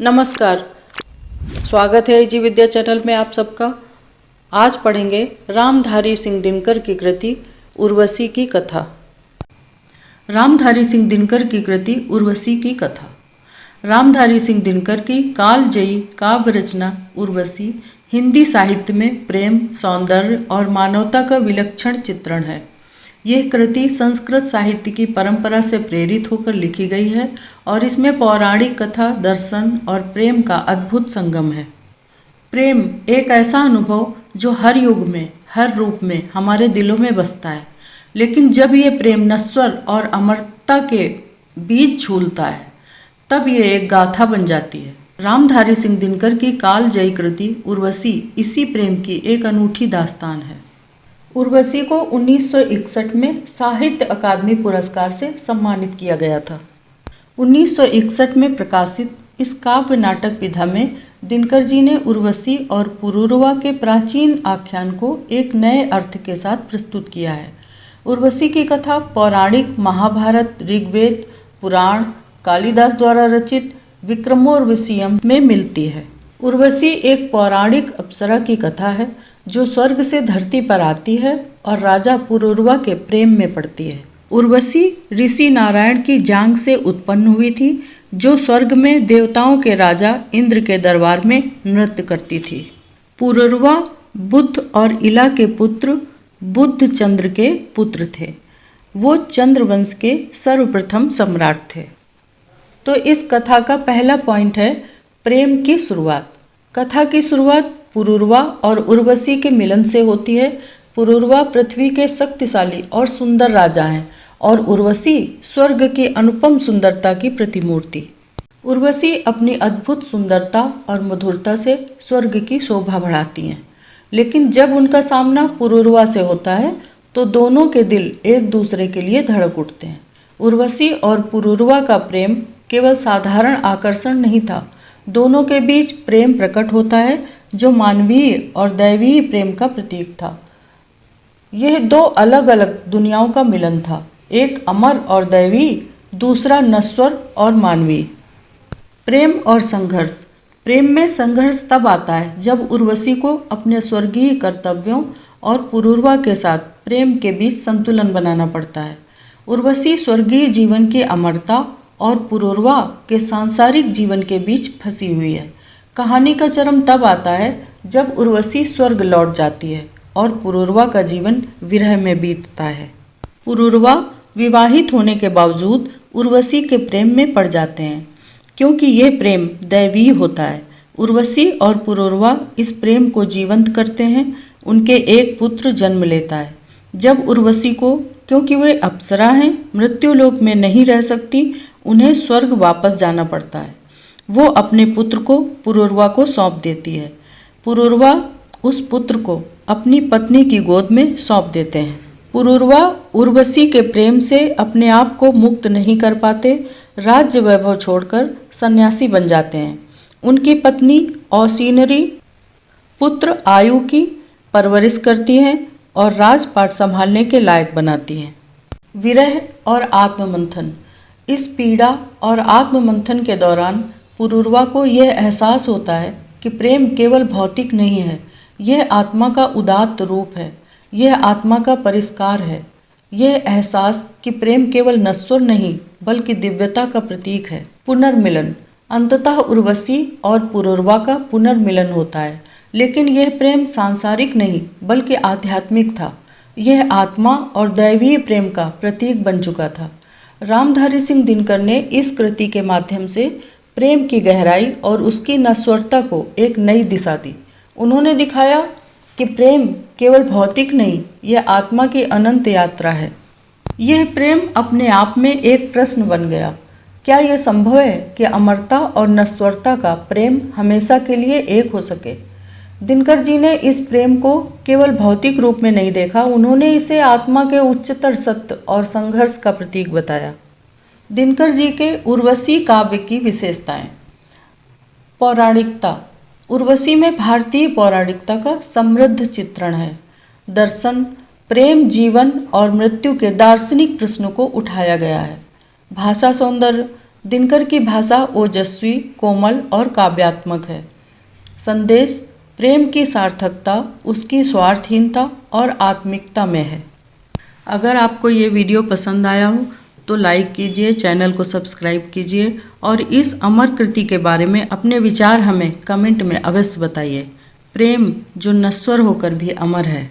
नमस्कार, स्वागत है जी विद्या चैनल में आप सबका। आज पढ़ेंगे रामधारी सिंह दिनकर की कृति उर्वशी की कथा। रामधारी सिंह दिनकर की कृति उर्वशी की कथा। रामधारी सिंह दिनकर की कालजयी काव्य रचना उर्वशी हिंदी साहित्य में प्रेम, सौंदर्य और मानवता का विलक्षण चित्रण है। यह कृति संस्कृत साहित्य की परंपरा से प्रेरित होकर लिखी गई है और इसमें पौराणिक कथा, दर्शन और प्रेम का अद्भुत संगम है। प्रेम एक ऐसा अनुभव जो हर युग में, हर रूप में हमारे दिलों में बसता है, लेकिन जब ये प्रेम नश्वर और अमरता के बीच झूलता है तब ये एक गाथा बन जाती है। रामधारी सिंह दिनकर की कालजयी कृति उर्वशी इसी प्रेम की एक अनूठी दास्तान है। उर्वशी को 1961 में साहित्य अकादमी पुरस्कार से सम्मानित किया गया था। 1961 में प्रकाशित इस काव्य नाटक विधा में दिनकर जी ने उर्वशी और पुरूरवा के प्राचीन आख्यान को एक नए अर्थ के साथ प्रस्तुत किया है। उर्वशी की कथा पौराणिक महाभारत, ऋग्वेद, पुराण, कालिदास द्वारा रचित विक्रमोर्वशीयम में मिलती है। उर्वशी एक पौराणिक अप्सरा की कथा है जो स्वर्ग से धरती पर आती है और राजा पुरूरवा के प्रेम में पड़ती है। उर्वशी ऋषि नारायण की जांघ से उत्पन्न हुई थी, जो स्वर्ग में देवताओं के राजा इंद्र के दरबार में नृत्य करती थी। पुरूरवा बुद्ध और इला के पुत्र बुद्ध चंद्र के पुत्र थे। वो चंद्रवंश के सर्वप्रथम सम्राट थे। तो इस कथा का पहला पॉइंट है प्रेम की शुरुआत। कथा की शुरुआत पुरूरवा और उर्वशी के मिलन से होती है। पुरूरवा पृथ्वी के शक्तिशाली और सुंदर राजा हैं और उर्वशी स्वर्ग की अनुपम सुंदरता की प्रतिमूर्ति। उर्वशी अपनी अद्भुत सुंदरता और मधुरता से स्वर्ग की शोभा बढ़ाती हैं, लेकिन जब उनका सामना पुरूरवा से होता है तो दोनों के दिल एक दूसरे के लिए धड़क उठते हैं। उर्वशी और पुरूरवा का प्रेम केवल साधारण आकर्षण नहीं था, दोनों के बीच प्रेम प्रकट होता है जो मानवीय और दैवीय प्रेम का प्रतीक था। यह दो अलग अलग दुनियाओं का मिलन था, एक अमर और दैवीय, दूसरा नश्वर और मानवीय। प्रेम और संघर्ष। प्रेम में संघर्ष तब आता है जब उर्वशी को अपने स्वर्गीय कर्तव्यों और पुरूरवा के साथ प्रेम के बीच संतुलन बनाना पड़ता है। उर्वशी स्वर्गीय जीवन की अमरता और पुरूरवा के सांसारिक जीवन के बीच फंसी हुई है। कहानी का चरम तब आता है जब उर्वशी स्वर्ग लौट जाती है और पुरूरवा का जीवन विरह में बीतता है। पुरूरवा विवाहित होने के बावजूद उर्वशी के प्रेम में पड़ जाते हैं, क्योंकि यह प्रेम दैवीय होता है। उर्वशी और पुरूरवा इस प्रेम को जीवंत करते हैं। उनके एक पुत्र जन्म लेता है। जब उर्वशी को, क्योंकि वे अप्सरा हैं, मृत्युलोक में नहीं रह सकती, उन्हें स्वर्ग वापस जाना पड़ता है। वो अपने पुत्र को पुरूरवा को सौंप देती है। पुरूरवा उस पुत्र को अपनी पत्नी की गोद में सौंप देते हैं। पुरूरवा उर्वशी के प्रेम से अपने आप को मुक्त नहीं कर पाते, राज्य वैभव छोड़कर सन्यासी बन जाते हैं। उनकी पत्नी औसीनरी पुत्र आयु की परवरिश करती हैं और राजपाट संभालने के लायक बनाती हैं। विरह और आत्ममंथन। इस पीड़ा और आत्ममंथन के दौरान पुरूरवा को यह एहसास होता है कि प्रेम केवल भौतिक नहीं है, यह आत्मा का उदात्त रूप है, यह आत्मा का परिष्कार है। यह एहसास कि प्रेम केवल नश्वर नहीं बल्कि दिव्यता का प्रतीक है। पुनर्मिलन। अंततः उर्वशी और पुरूरवा का पुनर्मिलन होता है, लेकिन यह प्रेम सांसारिक नहीं बल्कि आध्यात्मिक था। यह आत्मा और दैवीय प्रेम का प्रतीक बन चुका था। रामधारी सिंह दिनकर ने इस कृति के माध्यम से प्रेम की गहराई और उसकी नश्वरता को एक नई दिशा दी। उन्होंने दिखाया कि प्रेम केवल भौतिक नहीं, यह आत्मा की अनंत यात्रा है। यह प्रेम अपने आप में एक प्रश्न बन गया। क्या यह संभव है कि अमरता और नश्वरता का प्रेम हमेशा के लिए एक हो सके? दिनकर जी ने इस प्रेम को केवल भौतिक रूप में नहीं देखा, उन्होंने इसे आत्मा के उच्चतर सत्य और संघर्ष का प्रतीक बताया। दिनकर जी के उर्वशी काव्य की विशेषताएं। पौराणिकता। उर्वशी में भारतीय पौराणिकता का समृद्ध चित्रण है। दर्शन, प्रेम, जीवन और मृत्यु के दार्शनिक प्रश्नों को उठाया गया है। भाषा सौंदर्य। दिनकर की भाषा ओजस्वी, कोमल और काव्यात्मक है। संदेश: प्रेम की सार्थकता उसकी स्वार्थहीनता और आत्मिकता में है। अगर आपको ये वीडियो पसंद आया हो तो लाइक कीजिए, चैनल को सब्सक्राइब कीजिए और इस अमर कृति के बारे में अपने विचार हमें कमेंट में अवश्य बताइए। प्रेम जो नश्वर होकर भी अमर है।